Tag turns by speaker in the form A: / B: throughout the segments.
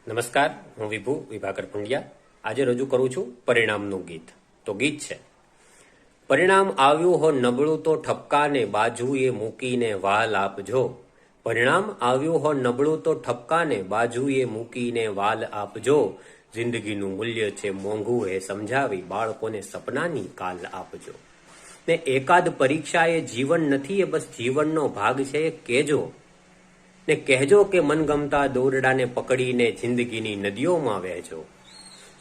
A: નમસ્કાર, હું વિભુ વિભાકર પંડ્યા આજે રજૂ કરું છું પરિણામનું ગીત. તો ગીત છે: પરિણામ આવ્યું હો નબળું તો ઠપકાને બાજુએ મૂકીને વાલ આપજો. પરિણામ આવ્યું હો નબળું તો ઠપકાને બાજુએ મૂકીને વાલ આપજો. જિંદગીનું મૂલ્ય છે મોંઘું એ સમજાવી બાળકોને સપનાની કાલ આપજો. ને એકાદ પરીક્ષા એ જીવન નથી, એ બસ જીવનનો ભાગ છે એ કહેજો. ને કહેજો કે મનગમતા દોરડાને પકડીને જિંદગીની નદીઓમાં વહેજો.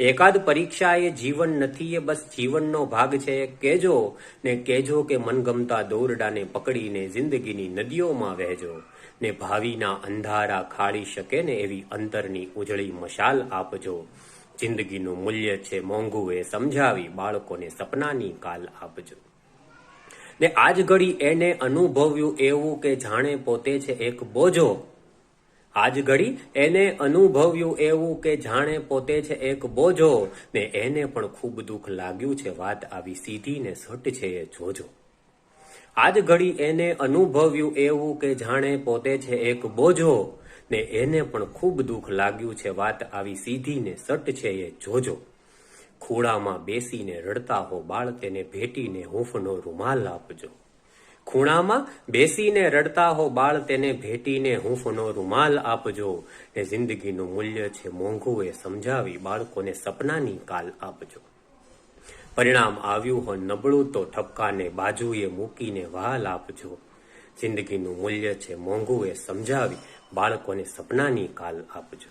A: એકાદ પરીક્ષા એ જીવન નથી, એ બસ જીવનનો ભાગ છે એ કહેજો. ને કહેજો કે મનગમતા દોરડાને પકડીને જિંદગીની નદીઓમાં વહેજો. ને ભાવિના અંધારા ખાળી શકે ને એવી અંતરની ઉજળી મશાલ આપજો. જિંદગીનું મૂલ્ય છે મોંઘું એ સમજાવી બાળકોને સપનાની કાલ આપજો. ને આજ ઘડી એને અનુભવ્યું એવું કે જાણે પોતે છે એક બોજો. આજ ઘડી એને અનુભવ્યું એવું કે જાણે પોતે છે એક બોજો. ને એને પણ ખૂબ દુઃખ લાગ્યું છે, વાત આવી સીધી ને સટ છે એ જોજો. આજ ઘડી એને અનુભવ્યું એવું કે જાણે પોતે છે એક બોજો. ને એને પણ ખૂબ દુઃખ લાગ્યું છે, વાત આવી સીધી ને સટ છે એ જોજો. ખૂણામાં બેસીને રડતા હો બાળ તેને ભેટીને હૂંફનો રૂમાલ આપજો. ખૂણામાં બેસીને રડતા હો બાળ તેને ભેટીને હૂંફનો રૂમાલ આપજો. ને જિંદગીનું મૂલ્ય છે મોંઘું એ સમજાવી બાળકોને સપનાની કાલ આપજો. પરિણામ આવ્યું હો નબળું તો ઠપકાને બાજુએ મૂકીને વાલ આપજો. જિંદગીનું મૂલ્ય છે મોંઘું એ સમજાવી બાળકોને સપનાની કાલ આપજો.